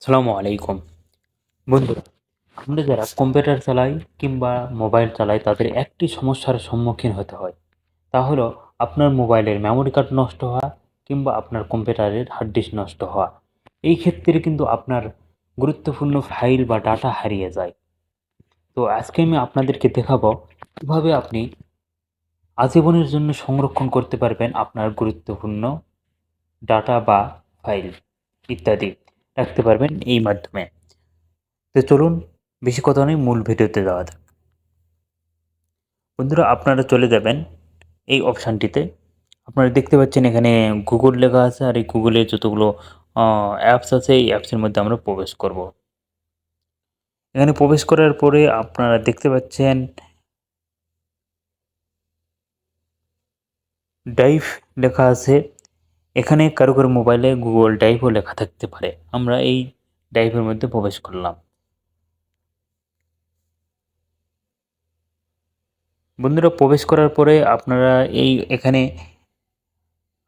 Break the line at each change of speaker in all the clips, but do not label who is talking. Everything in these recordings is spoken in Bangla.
আসসালামু আলাইকুম বন্ধুরা। আমরা যারা কম্পিউটার চালাই কিংবা মোবাইল চালাই তাদের একটি সমস্যার সম্মুখীন হতে হয়, তা হলো আপনার মোবাইলের মেমোরি কার্ড নষ্ট হওয়া কিংবা আপনার কম্পিউটারের হার্ড ডিস্ক নষ্ট হওয়া। এই ক্ষেত্রে কিন্তু আপনার গুরুত্বপূর্ণ ফাইল বা ডাটা হারিয়ে যায়। তো আজকে আমি আপনাদেরকে দেখাবো কীভাবে আপনি আজীবনের জন্য সংরক্ষণ করতে পারবেন আপনার গুরুত্বপূর্ণ ডাটা বা ফাইল ইত্যাদি রাখতে পারবেন এই মাধ্যমে। তো চলুন, বেশি কথা নেই, মূল ভিডিওতে যাওয়া যাক। বন্ধুরা, আপনারা চলে যাবেন এই অপশানটিতে। আপনারা দেখতে পাচ্ছেন এখানে গুগল লেখা আছে, আর এই গুগলে যতগুলো অ্যাপস আছে এই অ্যাপসের মধ্যে আমরা প্রবেশ করব। এখানে প্রবেশ করার পরে আপনারা দেখতে পাচ্ছেন ড্রাইভ লেখা আছে। এখানে কারো কারো মোবাইলে গুগল ড্রাইভও লেখা থাকতে পারে। আমরা এই ড্রাইভের মধ্যে প্রবেশ করলাম। বন্ধুরা, প্রবেশ করার পরে আপনারা এখানে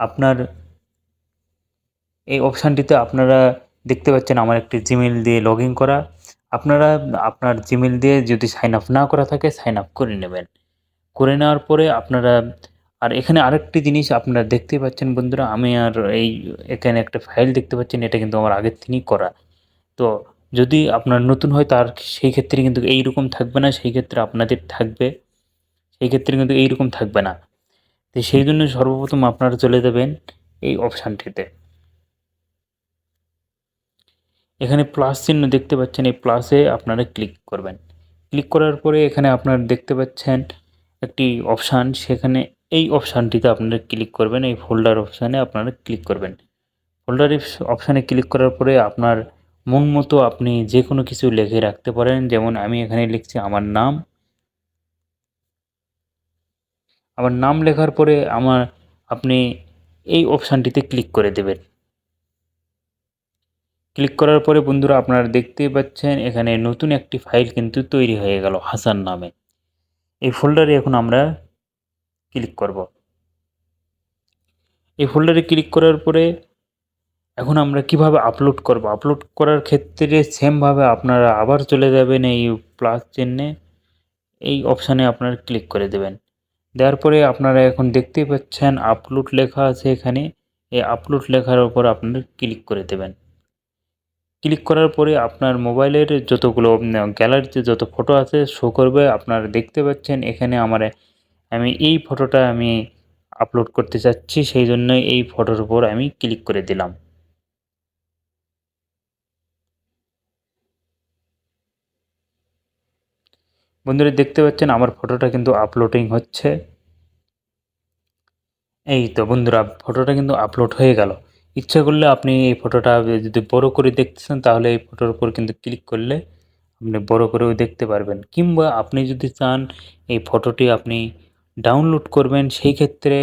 আপনার এই অপশানটিতে আপনারা দেখতে পাচ্ছেন আমার একটি জিমেইল দিয়ে লগ ইন করা। আপনারা আপনার জিমেইল দিয়ে যদি সাইন আপ না করা থাকে সাইন আপ করে নেবেন। করে নেওয়ার পরে আপনারা আর এখানে আরেকটি জিনিস আপনারা দেখতেই পাচ্ছেন বন্ধুরা, আমি আর এই এখানে একটা ফাইল দেখতে পাচ্ছেন, এটা কিন্তু আমার আগের থেকেই করা। তো যদি আপনার নতুন হয় তার সেই ক্ষেত্রে কিন্তু এইরকম থাকবে না, সেই ক্ষেত্রে আপনাদের থাকবে, সেই ক্ষেত্রে কিন্তু এইরকম থাকবে না। তো সেই জন্য সর্বপ্রথম আপনারা চলে যাবেন এই অপশানটিতে। এখানে প্লাস চিহ্ন দেখতে পাচ্ছেন, এই প্লাসে আপনারা ক্লিক করবেন। ক্লিক করার পরে এখানে আপনারা দেখতে পাচ্ছেন একটি অপশান, সেখানে এই অপশানটিতে আপনারা ক্লিক করবেন। এই ফোল্ডার অপশানে আপনারা ক্লিক করবেন। ফোল্ডার অপশানে ক্লিক করার পরে আপনার মন মতো আপনি যে কোনো কিছু লিখে রাখতে পারেন। যেমন আমি এখানে লিখছি আমার নাম। আমার নাম লেখার পরে আপনি এই অপশানটিতে ক্লিক করে দেবেন। ক্লিক করার পরে বন্ধুরা আপনারা দেখতেই পাচ্ছেন এখানে নতুন একটি ফাইল কিন্তু তৈরি হয়ে গেল হাসান নামে। এই ফোল্ডারে এখন আমরা ক্লিক করব। এই ফোল্ডারে ক্লিক করার পরে এখন আমরা কিভাবে আপলোড করব, আপলোড করার ক্ষেত্রে সেমভাবে আপনারা আবার চলে যাবেন এই প্লাস চিহ্নে, এই অপশানে আপনারা ক্লিক করে দেবেন। দেওয়ার পরে আপনারা এখন দেখতেই পাচ্ছেন আপলোড লেখা আছে এখানে। এই আপলোড লেখার উপর আপনারা ক্লিক করে দেবেন। ক্লিক করার পরে আপনার মোবাইলের যতগুলো গ্যালারিতে যত ফটো আছে শো করবে। আপনারা দেখতে পাচ্ছেন এখানে আমি এই ফটোটা আমি আপলোড করতে চাচ্ছি, সেই জন্য এই ফটোর উপর আমি ক্লিক করে দিলাম। বন্ধুরা দেখতে পাচ্ছেন আমার ফটোটা কিন্তু আপলোডিং হচ্ছে। এই তো বন্ধুরা, ফটোটা কিন্তু আপলোড হয়ে গেল। ইচ্ছা করলে আপনি এই ফটোটা যদি বড় করে দেখতে চান তাহলে এই ফটোর উপর কিন্তু ক্লিক করলে আপনি বড় করেও দেখতে পারবেন, কিংবা আপনি যদি চান এই ফটোটি আপনি ডাউনলোড করবেন, সেই ক্ষেত্রে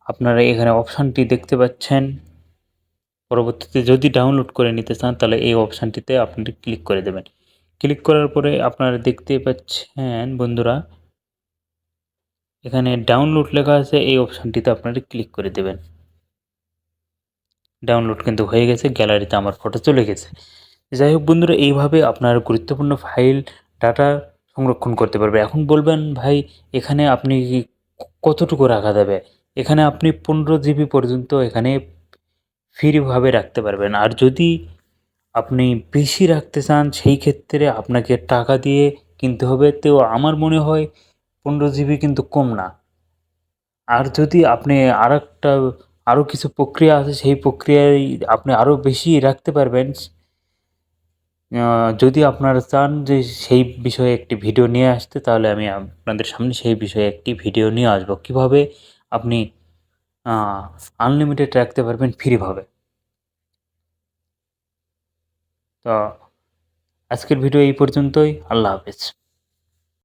আপনারা এখানে অপশানটি দেখতে পাচ্ছেন। পরবর্তীতে যদি ডাউনলোড করে নিতে চান তাহলে এই অপশানটিতে আপনি ক্লিক করে দেবেন। ক্লিক করার পরে আপনারা দেখতেই পাচ্ছেন বন্ধুরা এখানে ডাউনলোড লেখা আছে, এই অপশানটিতে আপনারা ক্লিক করে দেবেন। ডাউনলোড কিন্তু হয়ে গেছে, গ্যালারিতে আমার ফটো চলে গেছে। যাই হোক বন্ধুরা, এইভাবে আপনার গুরুত্বপূর্ণ ফাইল ডাটা সংরক্ষণ করতে পারবে। এখন বলবেন ভাই এখানে আপনি কতটুকু রাখা যাবে? এখানে আপনি 15 জিবি পর্যন্ত এখানে ফ্রিভাবে রাখতে পারবেন। আর যদি আপনি বেশি রাখতে চান সেই ক্ষেত্রে আপনাকে টাকা দিয়ে কিনতে হবে। তো আমার মনে হয় 15 জিবি কিন্তু কম না। আর যদি আপনি আরও কিছু প্রক্রিয়া আছে সেই প্রক্রিয়ায় আপনি আরও বেশি রাখতে পারবেন। যদি আপনারা চান যে সেই বিষয়ে একটি ভিডিও নিয়ে আসতে, তাহলে আমি আপনাদের সামনে সেই বিষয়ে একটি ভিডিও নিয়ে আসব। কিভাবে আপনি আনলিমিটেড রাখতে পারবেন ফ্রিভাবে। তো আজকের ভিডিও এই পর্যন্তই। আল্লাহ হাফেজ।